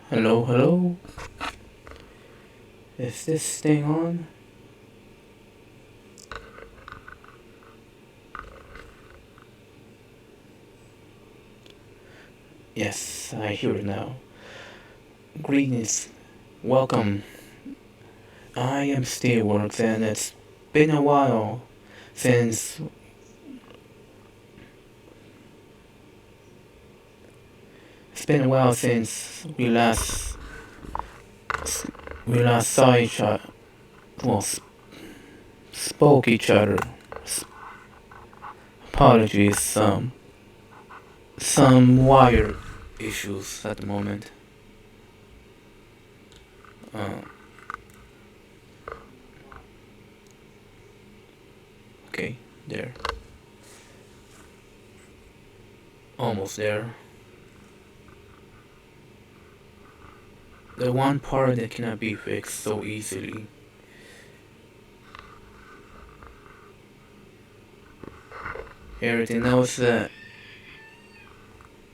Hello, hello. Is this thing on? Yes, I hear it now. Greetings. Welcome. I am Steelworks and it's been a while since we last saw each other. Well, spoke each other. Apologies, some wire issues at the moment. Uh, okay, there. Almost there. The one part that cannot be fixed so easily. Everything else that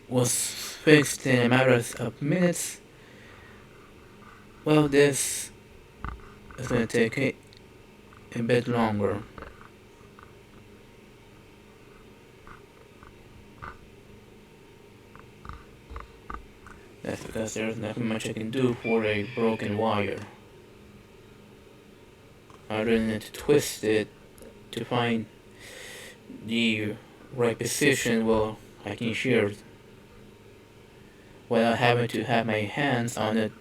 was fixed in a matter of minutes. Well, this is going to take a bit longer. That's because there's nothing much I can do for a broken wire. Other than to twist it to find the right position, well, I can shear it without having to have my hands on it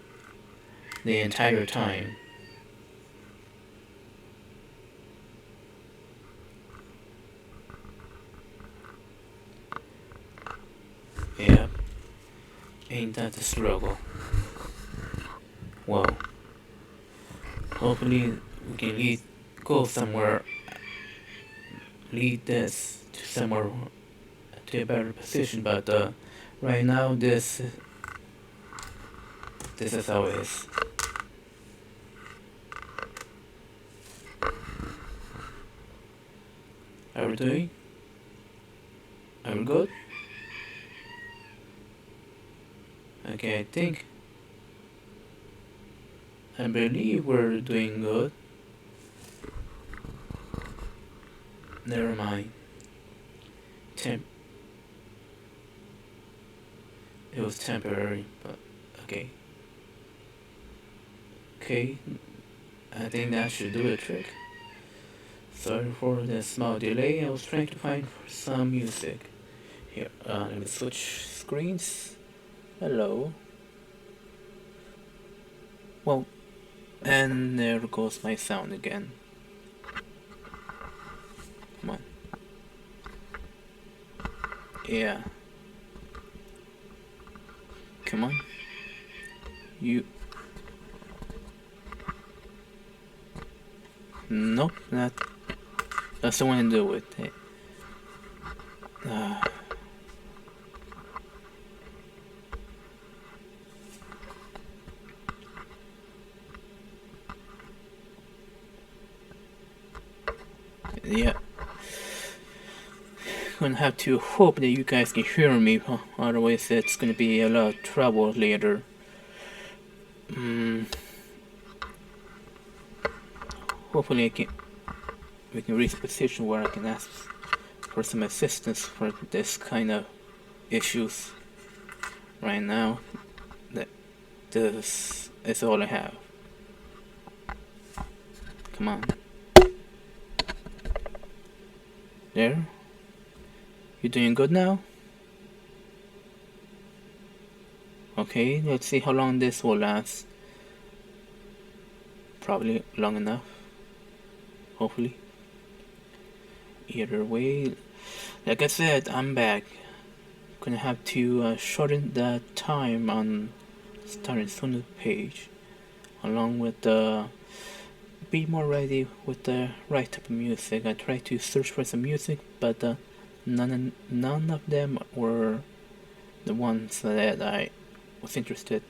the entire time. Yeah, ain't that the struggle? Well, hopefully we can go somewhere, lead this to somewhere to a better position. But right now, this is how it is. Are we doing? Are we good? Okay, I believe we're doing good. Never mind. It was temporary, but okay. Okay, I think that should do the trick. Sorry for the small delay. I was trying to find some music. Here, let me switch screens. Hello. Well, and there goes my sound again. Come on. Yeah. Come on. You. Nope, that doesn't want to do it. Yeah. Gonna have to hope that you guys can hear me, otherwise it's gonna be a lot of trouble later. Hopefully we can reach a position where I can ask for some assistance for this kind of issues. Right now, this is all I have. Come on. There? You doing good now? Okay, let's see how long this will last. Probably long enough. Hopefully. Either way, like I said, I'm back. Gonna have to shorten the time on starting from the page, along with be more ready with the right type of music. I tried to search for some music, but none of them were the ones that I was interested.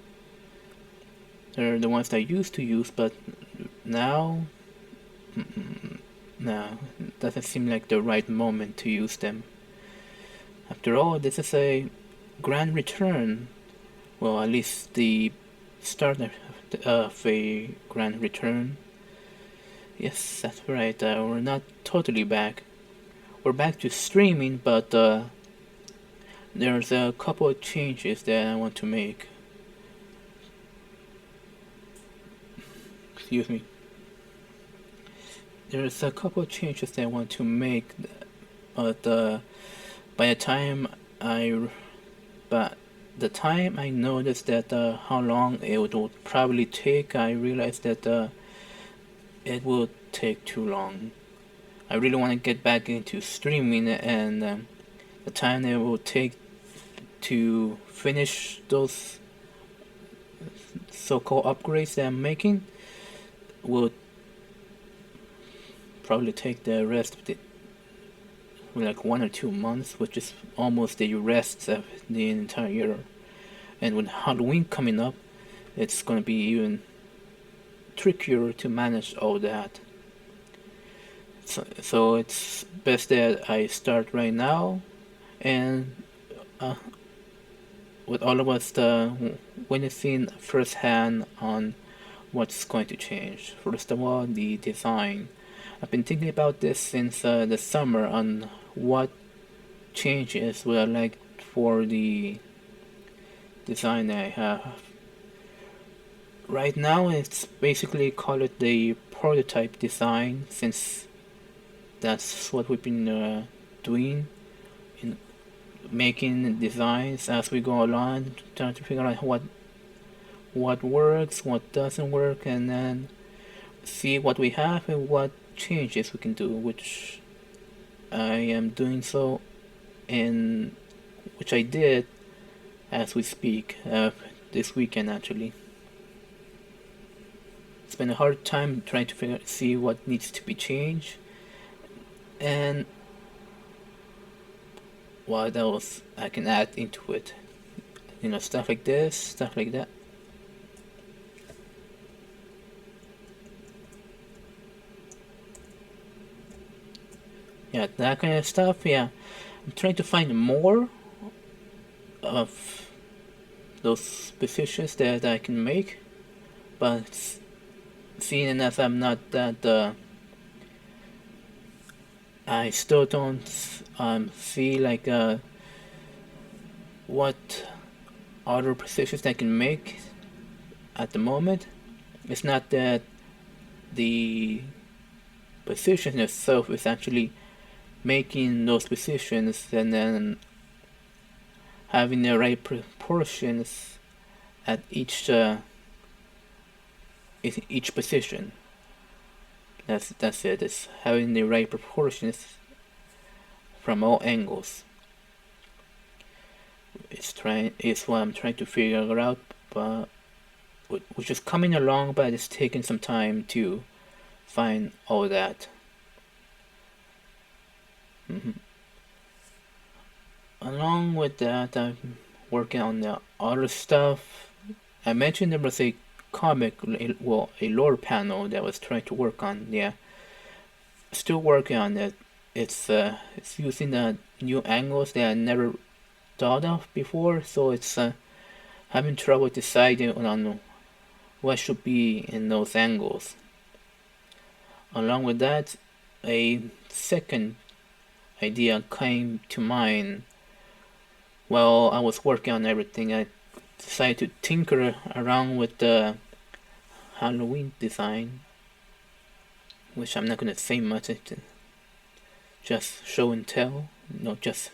They're the ones that I used to use, but now, no, it doesn't seem like the right moment to use them. After all, this is a grand return. Well, at least the start of a grand return. Yes, that's right. We're not totally back. We're back to streaming, but there's a couple of changes that I want to make. Excuse me. There's a couple of changes that I want to make, but by the time I but the time I noticed that how long it would probably take, I realized that it will take too long. I really want to get back into streaming, and the time it will take to finish those so-called upgrades that I'm making will probably take the rest of the like 1 or 2 months, which is almost the rest of the entire year. And with Halloween coming up, it's gonna be even trickier to manage all that. So it's best that I start right now, and uh, with all of us witnessing firsthand on what's going to change. First of all, the design. I've been thinking about this since the summer on what changes would I like for the design I have. Right now, it's basically call it the prototype design, since that's what we've been doing in making designs as we go along, trying to figure out what works, what doesn't work, and then see what we have and what changes we can do, which I am doing so, and which I did as we speak this weekend actually. It's been a hard time trying to see what needs to be changed, and what else I can add into it. Stuff like this, stuff like that. Yeah, that kind of stuff. Yeah, I'm trying to find more of those positions that I can make, but seeing as I'm not that, I still don't see like what other positions I can make at the moment. It's not that the position itself is actually making those positions and then having the right proportions at each position. That's it. It's having the right proportions from all angles. It's what I'm trying to figure out, but which is coming along, but it's taking some time to find all that. Along with that, I'm working on the other stuff. I mentioned there was a comic, well, a lore panel that I was trying to work on. Yeah, still working on it. It's using new angles that I never thought of before, so it's having trouble deciding on what should be in those angles. Along with that, a second idea came to mind while I was working on everything. I decided to tinker around with the Halloween design, which I'm not gonna say much. Just show and tell. No, just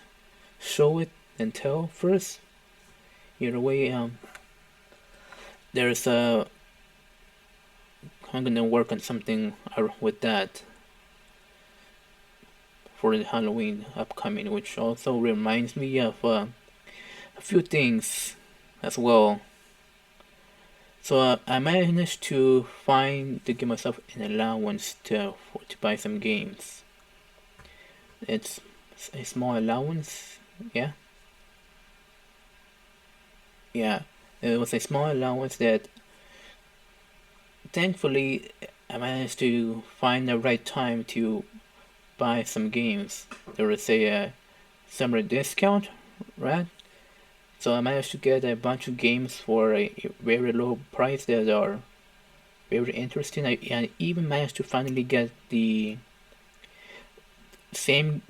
show it and tell first. Either way, there's I'm gonna work on something with that for the Halloween upcoming, which also reminds me of a few things as well. So I managed to give myself an allowance to buy some games. It's a small allowance, yeah. Yeah, it was a small allowance that thankfully I managed to find the right time to buy some games. There was a summer discount, right? So I managed to get a bunch of games for a very low price that are very interesting. I even managed to finally get the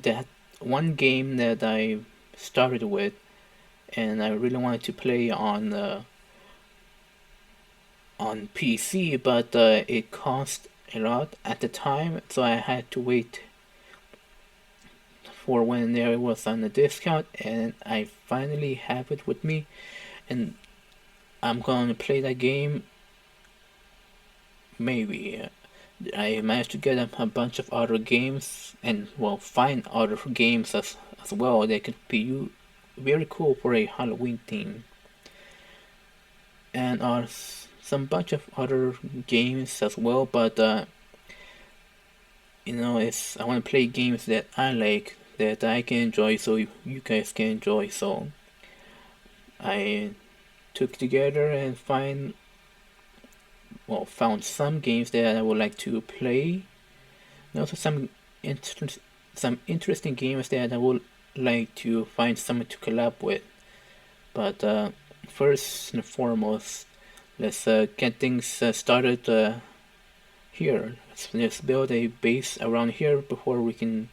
that one game that I started with, and I really wanted to play on PC, but it cost a lot at the time, so I had to wait for when there was on a discount, and I finally have it with me, and I'm going to play that game. Maybe I managed to get a bunch of other games, and well, find other games as well. They could be very cool for a Halloween theme, and some bunch of other games as well. But it's I want to play games that I like, that I can enjoy, so you guys can enjoy. So I took together and found some games that I would like to play, and also some interesting games that I would like to find someone to collab with. But first and foremost, let's get things started here. Let's build a base around here before we can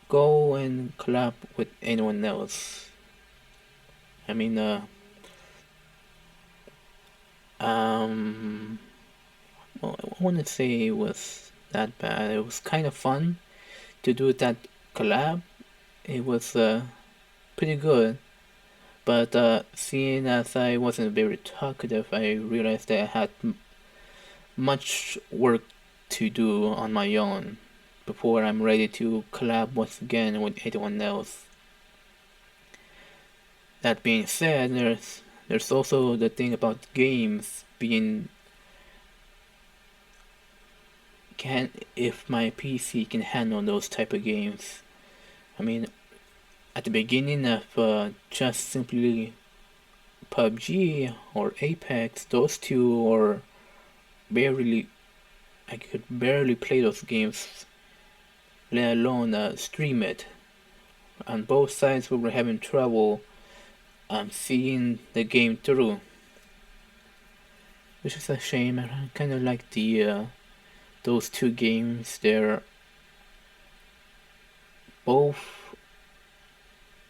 go and collab with anyone else. I mean, well, I wouldn't say it was that bad. It was kind of fun to do that collab. It was pretty good. But seeing as I wasn't very talkative, I realized that I had much work to do on my own before I'm ready to collab once again with anyone else. That being said, there's also the thing about games being can if my PC can handle those type of games. I mean, at the beginning of just simply PUBG or Apex, those two are barely I could barely play those games, let alone stream it. On both sides, we were having trouble seeing the game through, which is a shame. I kind of like the those two games. They're both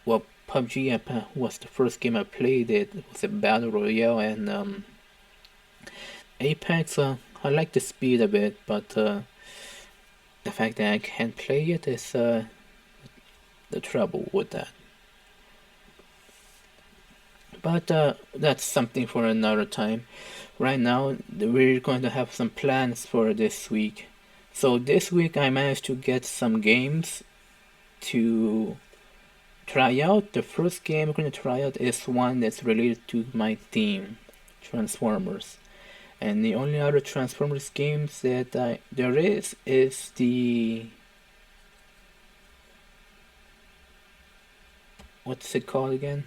well, PUBG was the first game I played. It was a battle royale, and Apex. I like the speed of it, but the fact that I can't play it is the trouble with that. But that's something for another time. Right now, we're going to have some plans for this week. So this week I managed to get some games to try out. The first game we're going to try out is one that's related to my theme, Transformers. And the only other Transformers games that there is the what's it called again?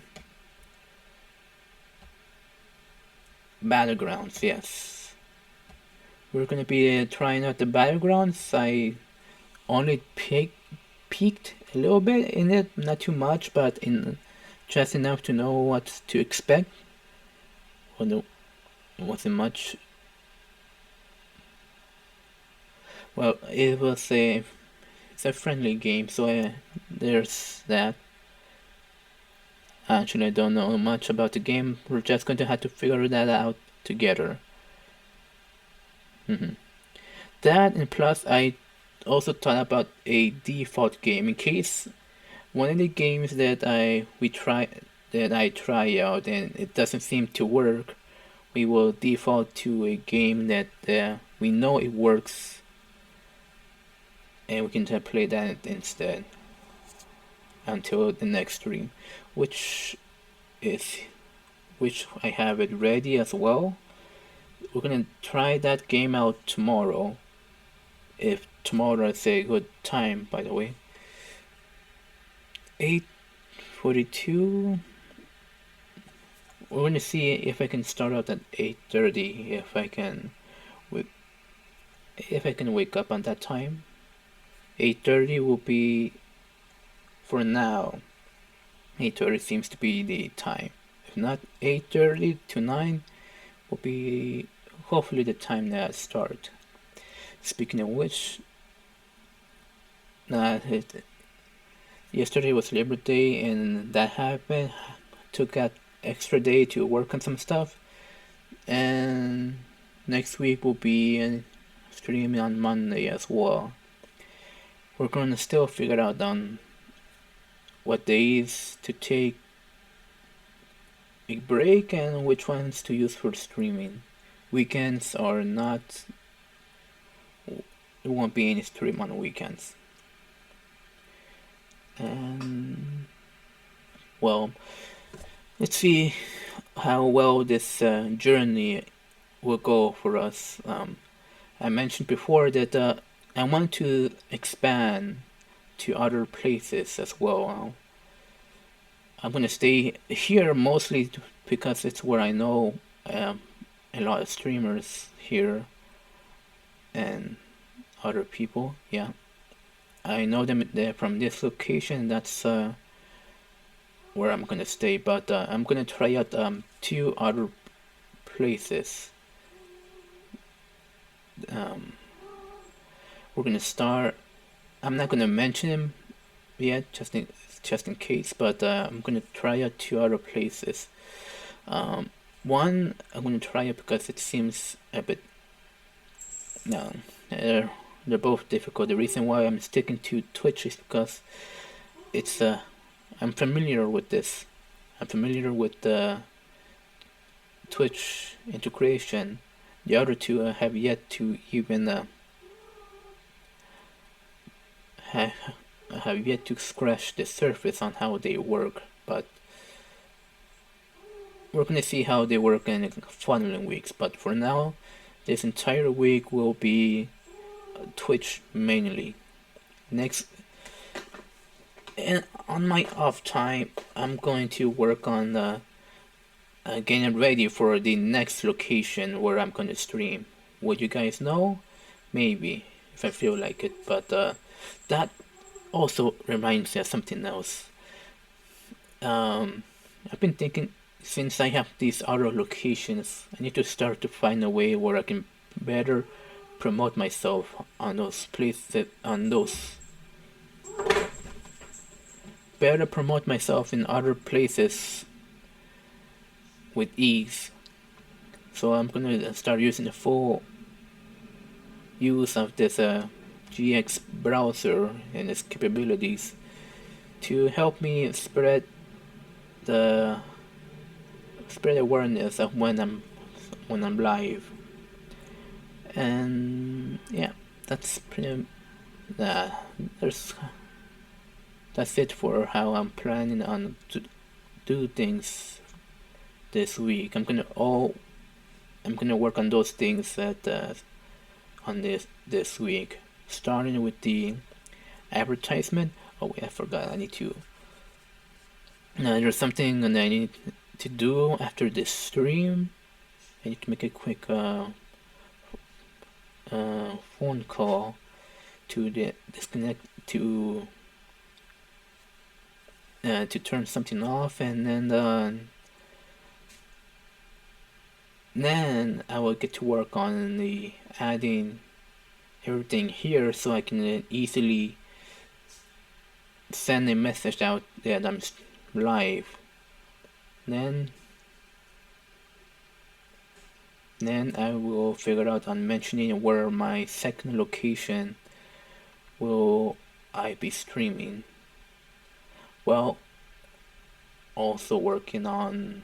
Battlegrounds, yes. We're gonna be trying out the Battlegrounds. I only peeked a little bit in it, not too much, but in just enough to know what to expect. Well, it wasn't much. Well, it's a friendly game, so there's that. Actually, I don't know much about the game. We're just going to have to figure that out together. That, and plus I also thought about a default game in case one of the games that I try out and it doesn't seem to work. We will default to a game that we know it works, and we can just play that instead until the next stream, which is which I have it ready as well. We're gonna try that game out tomorrow. If tomorrow is a good time, by the way. 8:42. We're gonna see if I can start out at 8:30. If I can wake up on that time. 8:30 will be for now. 8:30 seems to be the time. If not 8:30 to 9 will be hopefully the time that I start. Speaking of which, yesterday was Labor Day and that happened. Took that extra day to work on some stuff, and next week will be streaming on Monday as well. We're gonna still figure out on what days to take a break and which ones to use for streaming. Weekends are not. There won't be any stream on weekends. And well, let's see how well this journey will go for us. I mentioned before that I want to expand to other places as well. I'm gonna stay here mostly because it's where I know a lot of streamers here and other people. Yeah, I know them from this location. That's where I'm gonna stay. But I'm gonna try out 2 other places. We're gonna start. I'm not gonna mention them yet, just in case. But I'm gonna try out 2 other places. One I'm gonna try it because it seems a bit. No, they're both difficult. The reason why I'm sticking to Twitch is because it's I'm familiar with this. I'm familiar with the Twitch integration. The other 2 have yet to even have yet to scratch the surface on how they work, but we're gonna see how they work in the following weeks. But for now, this entire week will be Twitch mainly. Next, and on my off time, I'm going to work on getting ready for the next location where I'm going to stream. Would you guys know? Maybe, if I feel like it. But that also reminds me of something else. I've been thinking, since I have these other locations, I need to start to find a way where I can better promote myself on those places, better promote myself in other places with ease. So I'm gonna start using the full use of this GX browser and its capabilities to help me spread awareness of when I'm live. And yeah, that's pretty. There's that's it for how I'm planning on to do things this week. I'm gonna work on those things on this week, starting with the advertisement. Oh wait, I forgot. I need to. There's something that I need to do after this stream. I need to make a quick phone call to disconnect to turn something off, and then I will get to work on the adding everything here so I can easily send a message out that I'm live. Then I will figure out on mentioning where my second location will I be streaming. Well, also working on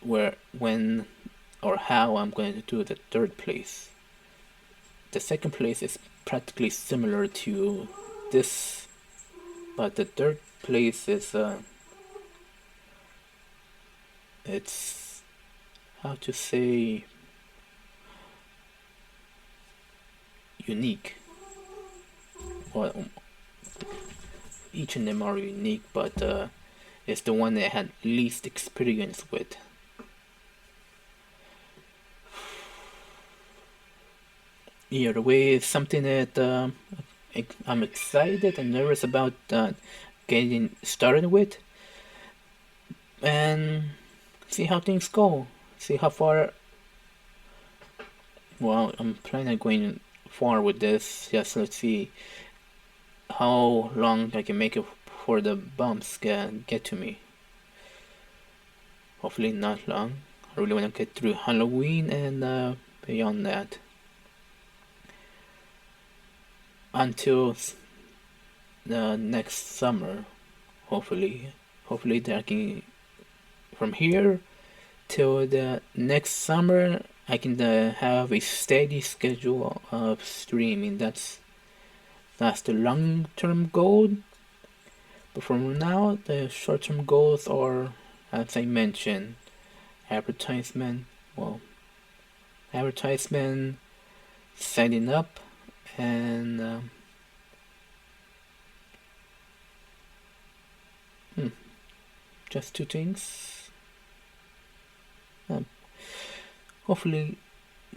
when or how I'm going to do the third place. The second place is practically similar to this, but the third place is it's, how to say, unique. Well, each of them are unique, but it's the one that I had least experience with. Either way, it's something that I'm excited and nervous about getting started with, and see how things go. See how far. Well, I'm planning on going far with this. Just let's see how long I can make it before the bumps get to me. Hopefully not long. I really want to get through Halloween and beyond that. Until the next summer, hopefully. Hopefully that I can, from here till the next summer, I can have a steady schedule of streaming. That's the long-term goal. But from now, the short-term goals are, as I mentioned, advertisement. Well, advertisement, setting up, and just two things. Um, Hopefully,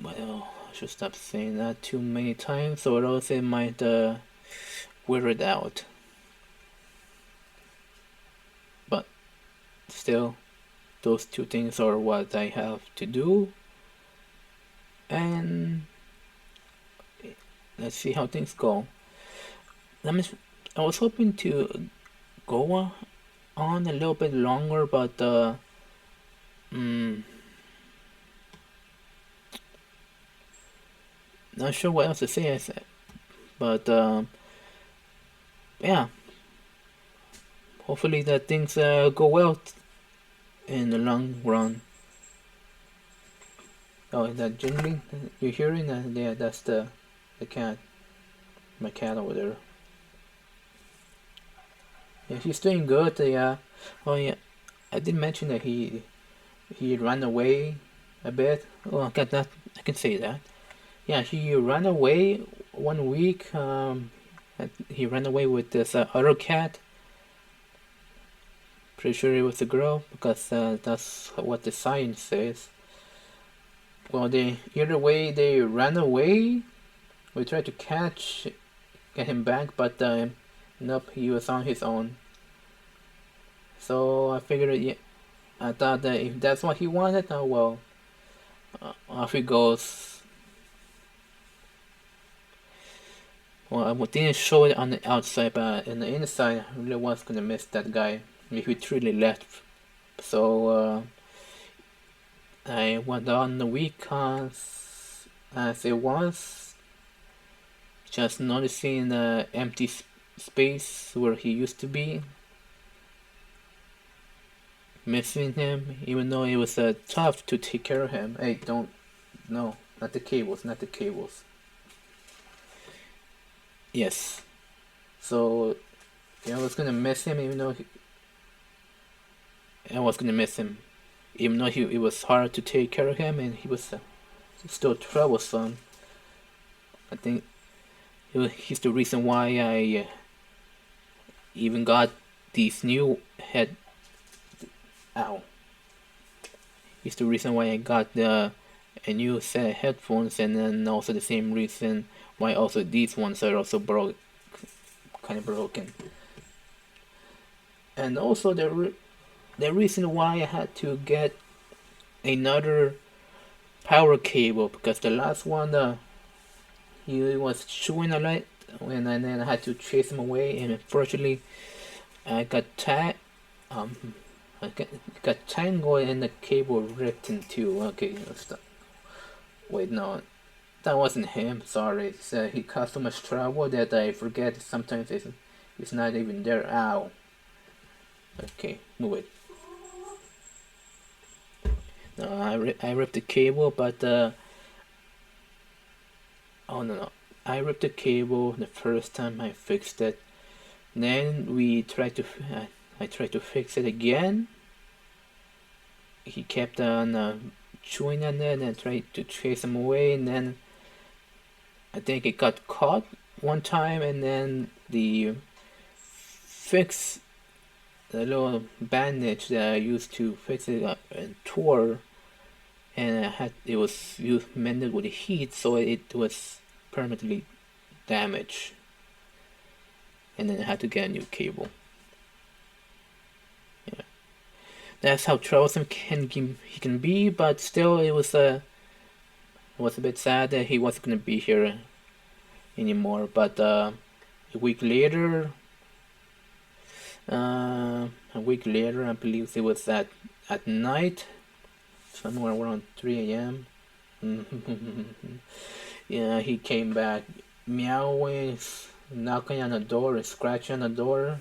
well, I should stop saying that too many times, or else it might wear it out. But still, those two things are what I have to do, and let's see how things go. I was hoping to go on a little bit longer, but mm, not sure what else to say. But yeah, hopefully that things go well in the long run. Oh, that jingling you're hearing? Yeah, that's the cat, my cat over there. Yeah, he's doing good. Yeah. Oh yeah, I did mention that he ran away a bit. Oh, I got that. I can say that. Yeah, he ran away 1 week. He ran away with this other cat. Pretty sure it was a girl because that's what the sign says. Well, either way they ran away. We tried to get him back, but nope, he was on his own. So I figured, yeah, I thought that if that's what he wanted, oh well, off he goes. Well, I didn't show it on the outside, but in the inside, I really was gonna miss that guy if he truly left. So I went on the week as it was, just noticing the empty space where he used to be, missing him, even though it was tough to take care of him. Hey, don't, no, not the cables, not the cables. Yes. So yeah, I was gonna miss him, even though I was gonna miss him, even though it was hard to take care of him, and he was still troublesome. I think he's the reason why I even got these new head. Ow. He's the reason why I got a new set of headphones, and then also the same reason why also these ones are also kind of broken. And also the reason why I had to get another power cable, because the last one he was chewing a lot, and then I had to chase him away, and unfortunately I got tangled and the cable ripped in two. Okay, stop. Wait, no, that wasn't him. Sorry, he caused so much trouble that I forget sometimes it's not even there. Ow. Okay, move it. No, I ripped the cable, but oh no, I ripped the cable the first time I fixed it. Then I tried to fix it again. He kept on chewing on it, and I tried to chase him away, and then I think it got caught one time, and then the fix, the little bandage that I used to fix it tore, and it was mended with heat, so it was permanently damaged, and then I had to get a new cable. That's how troublesome he can be, but still, it was a bit sad that he wasn't gonna be here anymore. But a week later, I believe it was at night, somewhere around 3 a.m. Yeah, he came back meowing, knocking on the door, and scratching on the door.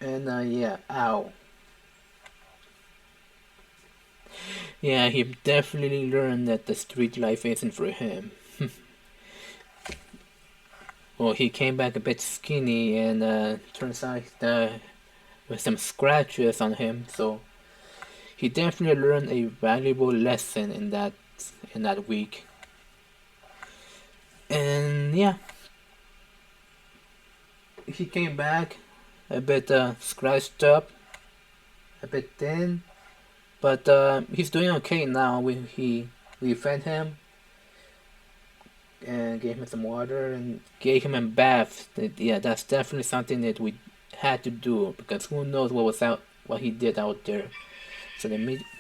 And yeah, ow. Yeah, he definitely learned that the street life isn't for him. Well, he came back a bit skinny, and turns out with some scratches on him, so he definitely learned a valuable lesson in that week. And yeah, he came back a bit scratched up, a bit thin, but he's doing okay now. We fed him and gave him some water and gave him a bath. Yeah, that's definitely something that we had to do because who knows what he did out there. So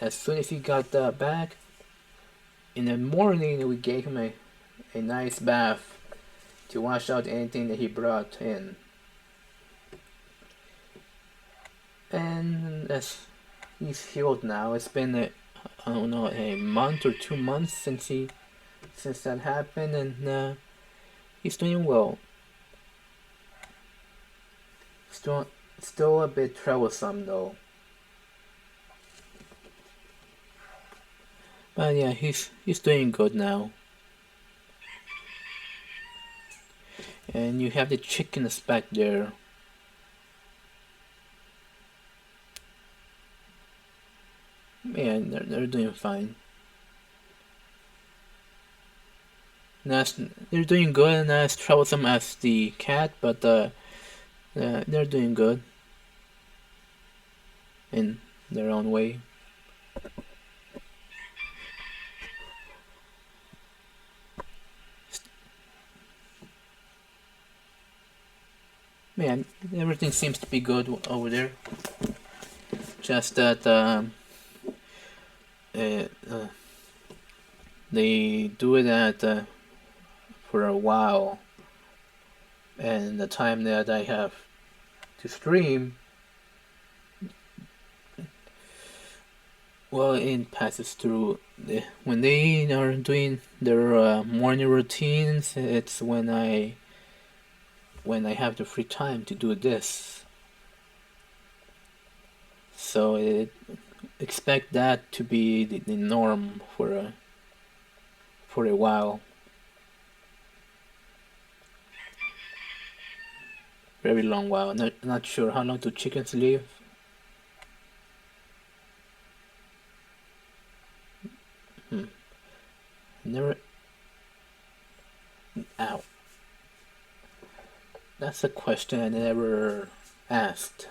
as soon as he got back in the morning, we gave him a nice bath to wash out anything that he brought in. And as he's healed now, it's been I don't know, a month or 2 months since that happened, and he's doing well. Still a bit troublesome though. But yeah, he's doing good now. And you have the chickens back there. Yeah, they're doing fine. They're doing good, and not as troublesome as the cat, but they're doing good in their own way. Man, everything seems to be good over there. Just that uh, they do it for a while, and the time that I have to stream, well, it passes through. When they are doing their morning routines, it's when I have the free time to do this. So expect that to be the norm for a while. Very long while. Not sure how long do chickens live. Never. Ow. That's a question I never asked.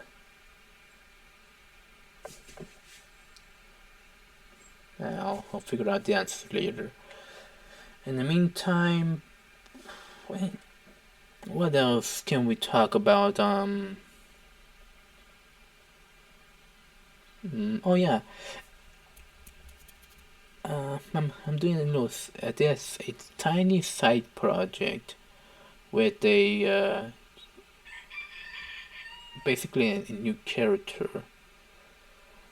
I'll figure out the answer later. In the meantime, what else can we talk about? Oh yeah. I'm doing this a tiny side project with basically a new character.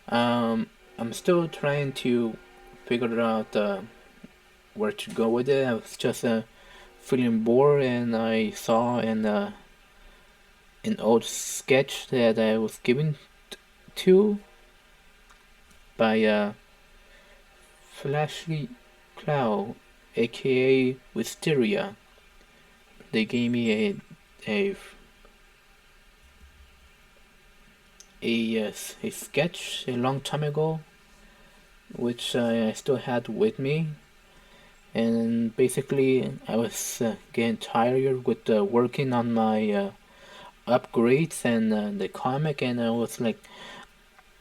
I'm still trying to figure out where to go with it. I was just feeling bored, and I saw an old sketch that I was given to by Flashy Cloud, aka Wisteria. They gave me a a sketch a long time ago, which I still had with me, and basically I was getting tired with working on my upgrades and the comic, and I was like,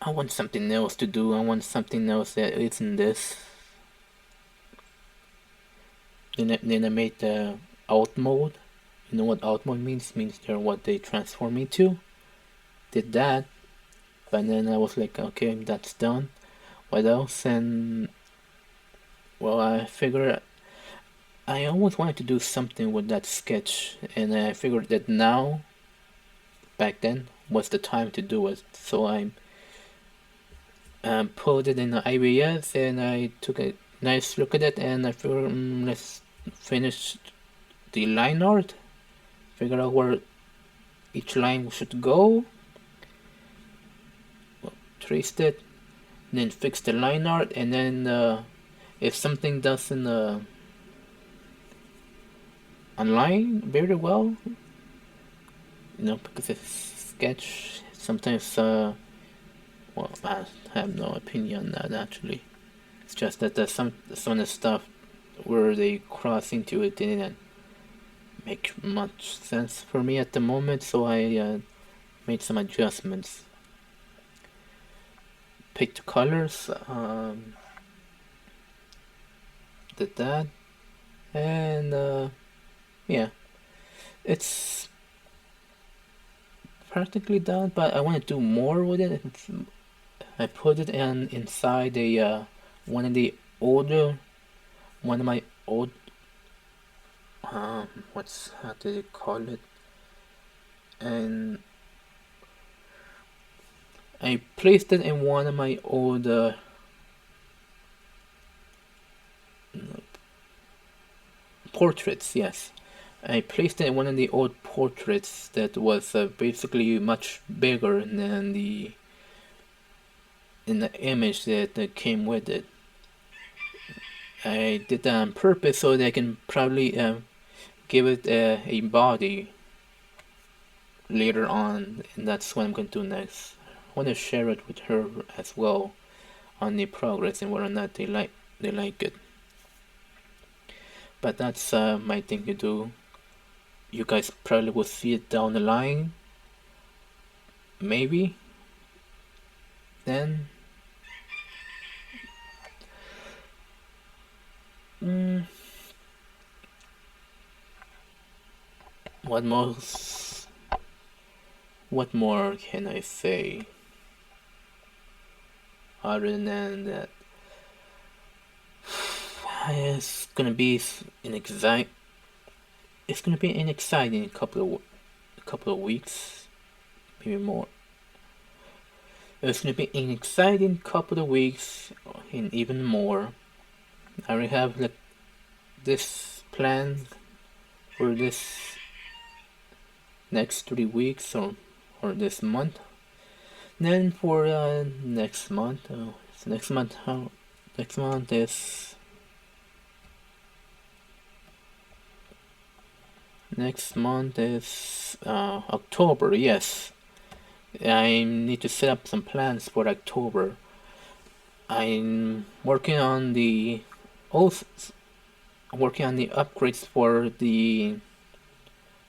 I want something else to do. I want something else that isn't this. Then I made the alt mode. You know what alt mode means? It means they're what they transform into. did that, but then I was like, okay, that's done. What else? And well, I figured I always wanted to do something with that sketch, and I figured that now, back then, was the time to do it. So I pulled it in the IBS, and I took a nice look at it, and I figured, let's finish the line art, figure out where each line should go, well, traced it, then fix the line art, and then if something doesn't align very well, because it's sketch, sometimes well, I have no opinion on that actually. It's just that there's some of the stuff where they cross into it didn't make much sense for me at the moment, so I made some adjustments. Picked colors, did that, and yeah, it's practically done. But I want to do more with it. I put it inside a one of the older, one of my old what's how do they call it? And I placed it in one of my old portraits. Yes, I placed it in one of the old portraits that was basically much bigger than the in the image that came with it. I did that on purpose so that I can probably give it a body later on, and that's what I'm going to do next. I want to share it with her as well on the progress and whether or not they like it. But that's my thing to do. You guys probably will see it down the line. Maybe. Then. What most? What more can I say? Other than that, it's gonna be an exciting. It's gonna be an exciting couple of weeks, maybe more. It's gonna be an exciting couple of weeks, and even more. I already have like this plan for this next 3 weeks or this month. Then for next month, next month is October. Yes, I need to set up some plans for October. I'm working on the upgrades for the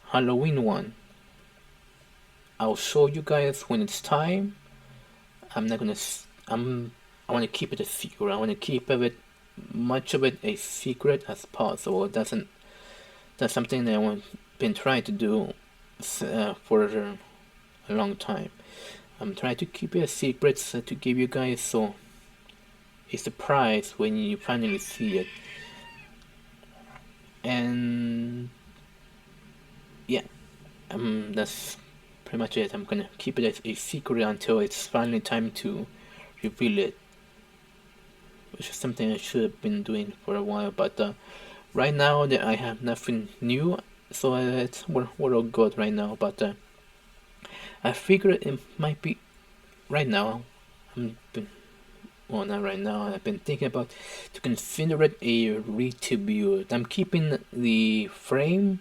Halloween one. I'll show you guys when it's time. I'm not gonna. I want to keep it a secret. I want to keep much of it a secret as possible. That's something that I've been trying to do for a long time. I'm trying to keep it a secret to give you guys a surprise when you finally see it. And yeah, that's pretty much it. I'm gonna keep it as a secret until it's finally time to reveal it, which is something I should have been doing for a while. But right now that I have nothing new, so we're all good right now. But I figured it might be right now. Well, not right now. I've been thinking about to consider it a VTUBER. I'm keeping the frame.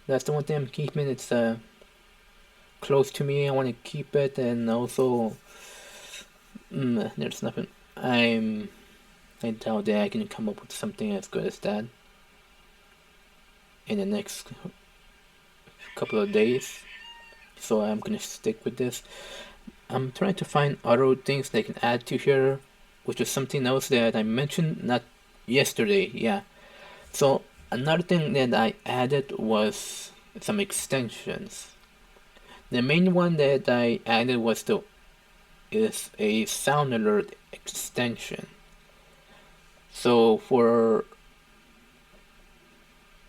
That's the one thing I'm keeping. It's close to me. I want to keep it, and also there's nothing. I doubt that I can come up with something as good as that in the next couple of days. So I'm gonna stick with this. I'm trying to find other things that I can add to here, which is something else that I mentioned not yesterday. Yeah. So another thing that I added was some extensions. The main one that I added is a sound alert extension. So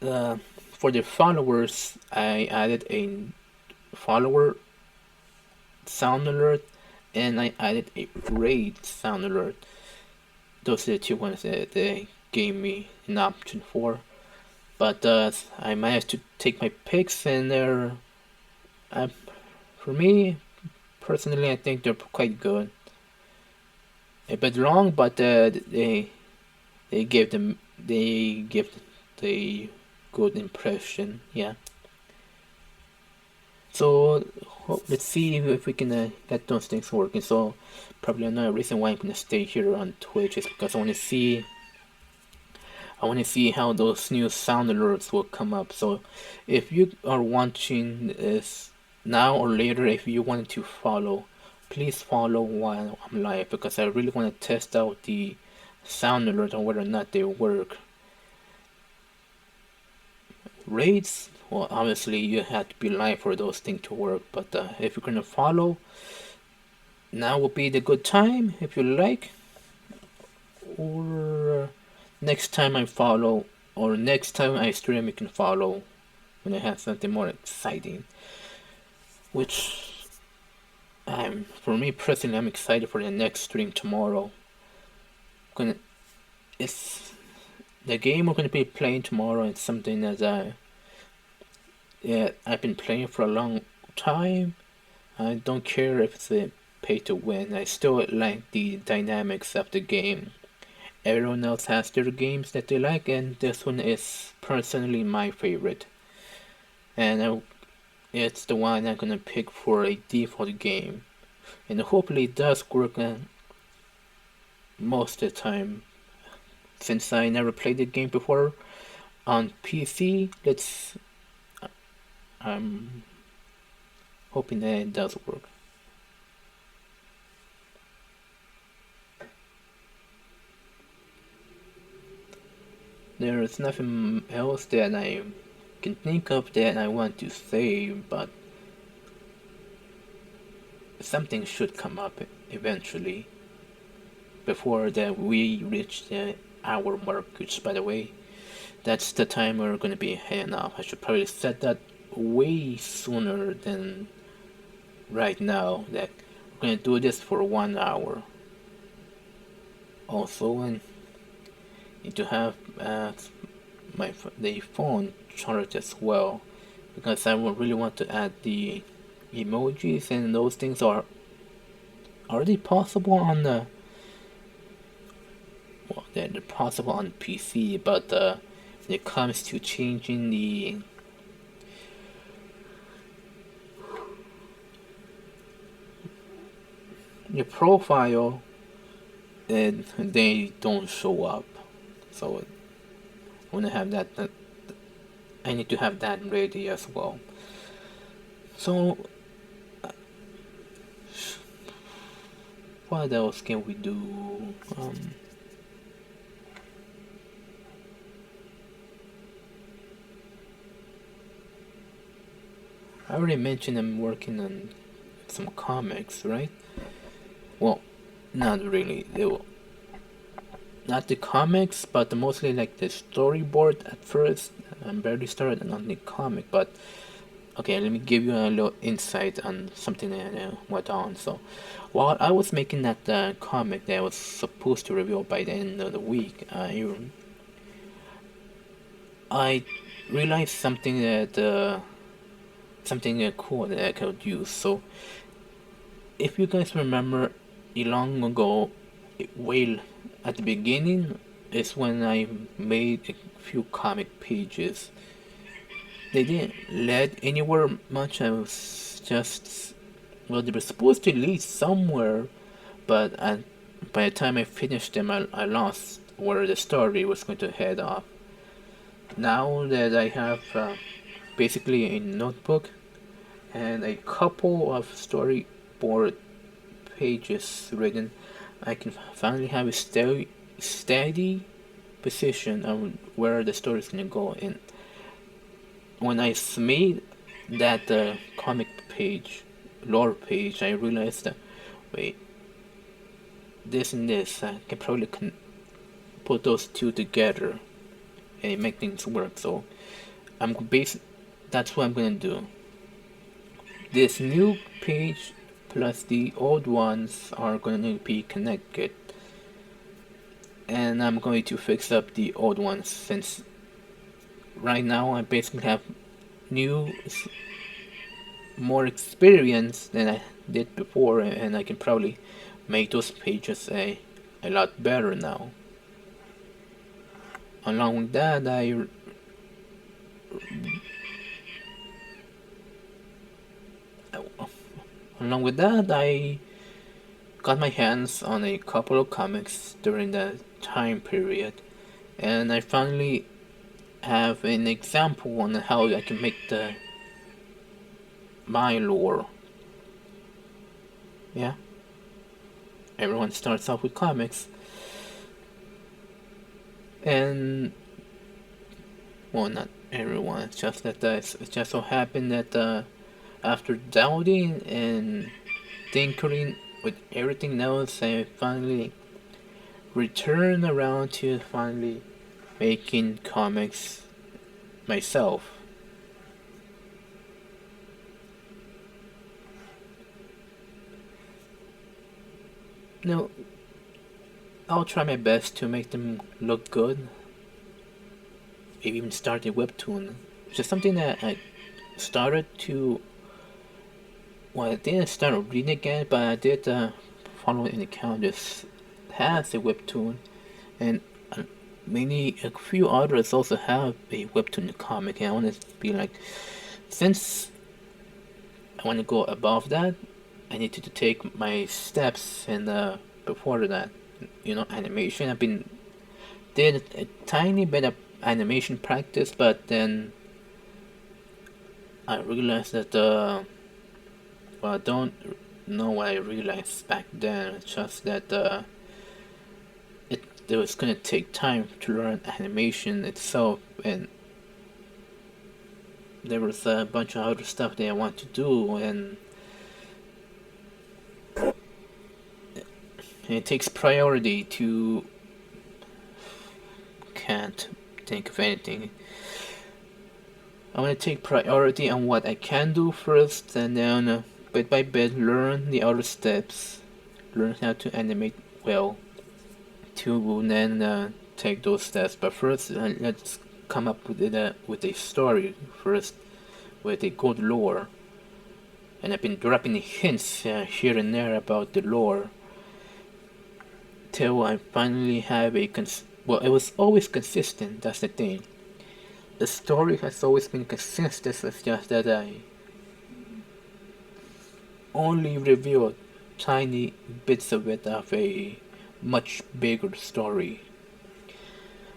uh, for the followers, I added a follower sound alert, and I added a raid sound alert. Those are the two ones that they gave me an option for. But I managed to take my picks, and uh, for me personally, I think they're quite good. A bit long, but they give the good impression. Yeah. So let's see if we can get those things working. So probably another reason why I'm gonna stay here on Twitch is because I want to see how those new sound alerts will come up. So if you are watching this now or later, if you want to follow, please follow while I'm live, because I really want to test out the sound alert on whether or not they work. Raids, well, obviously you have to be live for those things to work, but if you're gonna follow, now will be the good time if you like, or next time I follow, or next time I stream, you can follow when I have something more exciting. Which for me personally, I'm excited for the next stream tomorrow. Gonna, it's the game we're gonna be playing tomorrow. It's something that I've been playing for a long time. I don't care if it's a pay to win. I still like the dynamics of the game. Everyone else has their games that they like, and this one is personally my favorite. And it's the one I'm gonna pick for a default game, and hopefully it does work most of the time. Since I never played the game before on PC, I'm hoping that it does work. There's nothing else that I can think of that I want to say, but something should come up eventually before that we reach the hour mark, which, by the way, that's the time we're going to be heading off. I should probably set that way sooner than right now, that we're going to do this for 1 hour. Also, I need to have the phone charged as well, because I would really want to add the emojis, and those things are they possible on the they're possible on PC, but when it comes to changing the profile, and they don't show up. So I want to have that. I need to have that ready as well. So what else can we do? I already mentioned I'm working on some comics, right? Well, not really. Not the comics, but mostly like the storyboard at first. I'm barely started on the comic, but okay, let me give you a little insight on something that went on. So, while I was making that comic that I was supposed to reveal by the end of the week, I realized something cool that I could use. So, if you guys remember, long ago, way at the beginning is when I made a few comic pages. They didn't lead anywhere much. I was just, well, they were supposed to lead somewhere, but by the time I finished them, I lost where the story was going to head off. Now that I have basically a notebook and a couple of storyboard pages written, I can finally have a steady position on where the story is gonna go. And when I made that comic page, lore page, I realized that, wait, this and this, I can probably put those two together and make things work. So that's what I'm gonna do. This new page plus the old ones are gonna be connected, and I'm going to fix up the old ones since right now I basically have new, more experience than I did before, and I can probably make those pages a lot better now. Along with that, I got my hands on a couple of comics during that time period, and I finally have an example on how I can make my lore. Yeah, everyone starts off with comics, and well, not everyone. It's just that it just so happened that after doubting and tinkering with everything else, I finally returned around to finally making comics myself. Now, I'll try my best to make them look good. Maybe even start a webtoon. It's just something that I started to. Well, I didn't start reading again, but I did follow an account that has a webtoon, and a few others also have a webtoon comic. And I want to be like, since I want to go above that, I need to take my steps, and before that, animation. I've been did a tiny bit of animation practice, but then I realized that well, I don't know what I realized back then. It's just that it was gonna take time to learn animation itself, and there was a bunch of other stuff that I want to do, and it takes priority to. Can't think of anything. I want to take priority on what I can do first, and then bit by bit learn the other steps, learn how to animate well, to then take those steps. But first, let's come up with a story first, with a good lore. And I've been dropping hints here and there about the lore till I finally have well, it was always consistent. That's the thing. The story has always been consistent. It's just that I only revealed tiny bits of it of a much bigger story,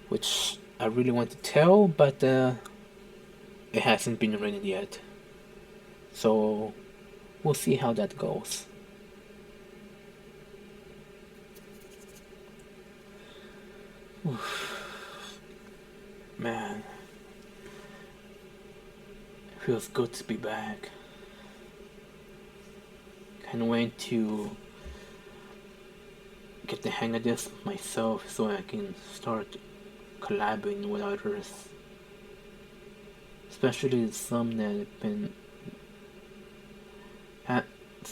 which I really want to tell, but it hasn't been written yet. So we'll see how that goes. Man, it feels good to be back. Can't wait to get the hang of this myself so I can start collaborating with others. Especially some that have been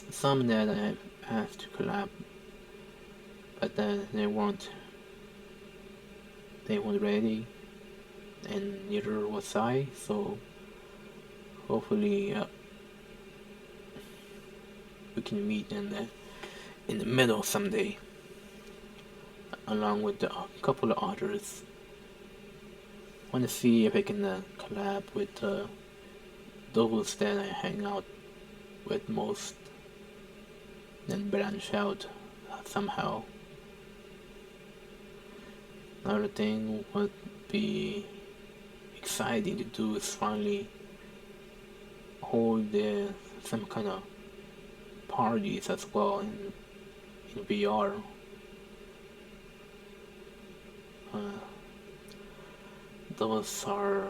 some that I've asked to collab, but then they weren't ready, and neither was I. So hopefully we can meet in the middle someday, along with a couple of others. Want to see if I can collab with those that I hang out with most, then branch out somehow. Another thing would be exciting to do is finally hold some kind of parties as well in VR. Those are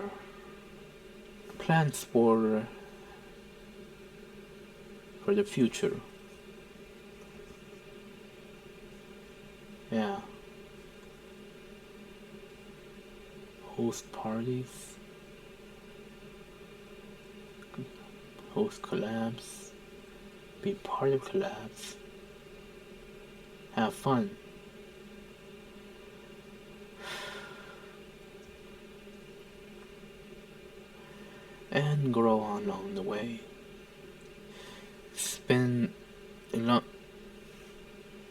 plans for for the future. Yeah. Host parties, host collabs, be part of collabs, have fun. And grow along the way. It's been a lot.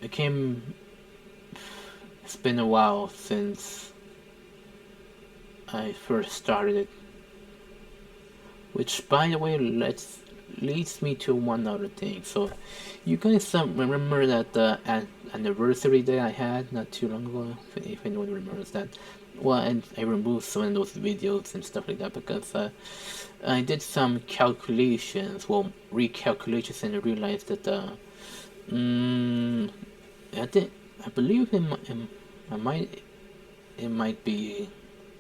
It's been a while since I first started it. Which, by the way, leads me to one other thing. So, you guys remember that anniversary day I had not too long ago? If anyone remembers that. Well, and I removed some of those videos and stuff like that because I did some calculations, well, recalculations, and I realized that I believe it might be,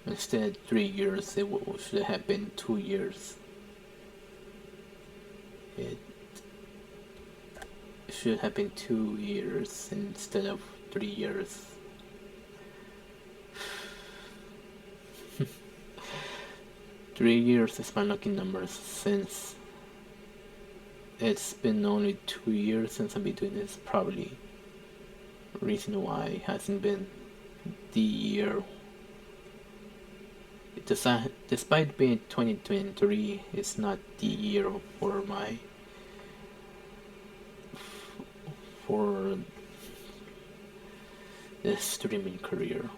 instead of 3 years, it should have been 2 years. It should have been 2 years instead of 3 years. Three years is my lucky number, since it's been only 2 years since I've been doing this. Probably reason why it hasn't been the year. Despite being 2023, it's not the year for this streaming career.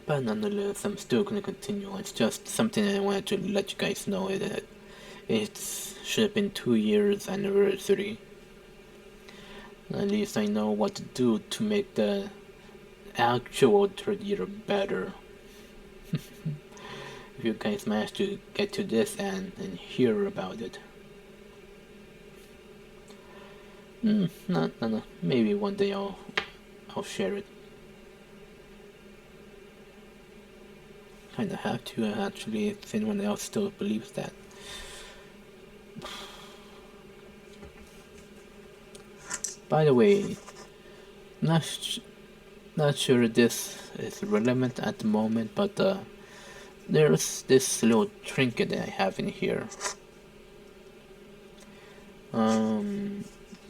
But nonetheless, I'm still gonna continue. It's just something I wanted to let you guys know that it should have been 2 years anniversary. At least I know what to do to make the actual third year better. If you guys manage to get to this end and hear about it. No. Maybe one day I'll share it. Kinda have to actually, if anyone else still believes that. By the way, not sure this is relevant at the moment, but there's this little trinket that I have in here.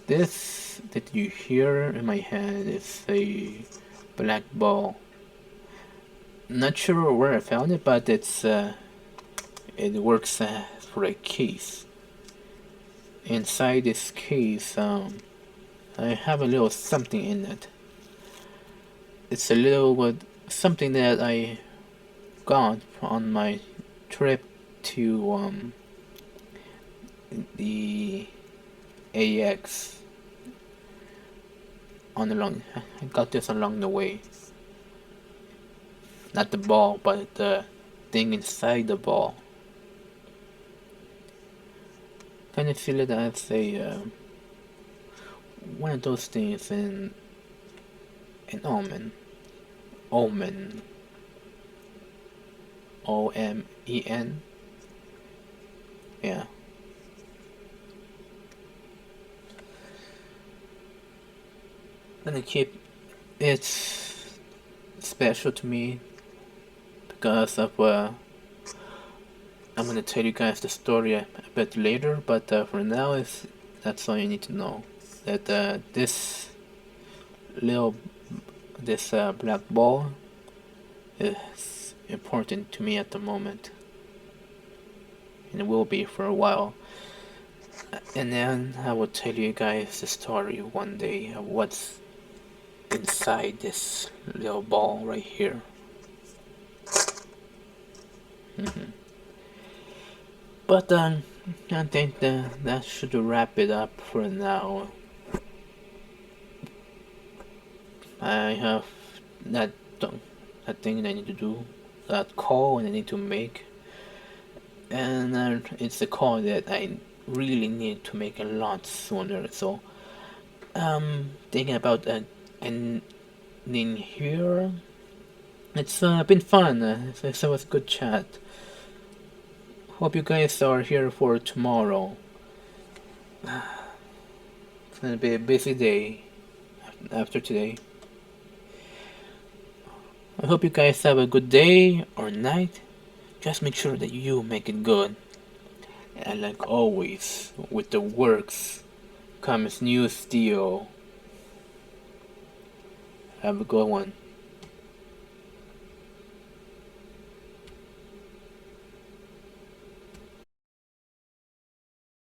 This that you hear in my hand is a black ball. Not sure where I found it, but it works for a case. Inside this case, I have a little something in it. It's a little something that I got on my trip to the AX. I got this along the way. Not the ball, but the thing inside the ball. Kind of feel it as a one of those things in an omen. OMEN. Yeah. Gonna keep it special to me because of I'm gonna tell you guys the story a bit later, but for now that's all you need to know. That this black ball is important to me at the moment, and it will be for a while. And then I will tell you guys the story one day of what's inside this little ball right here. But I think that should wrap it up for now. I have that thing that I need to do, that call I need to make, and it's a call that I really need to make a lot sooner. So thinking about ending here. It's been fun. It was a good chat. Hope you guys are here for tomorrow. It's gonna be a busy day after today. I hope you guys have a good day or night. Just make sure that you make it good. And like always, with the works comes new steel. Have a good one.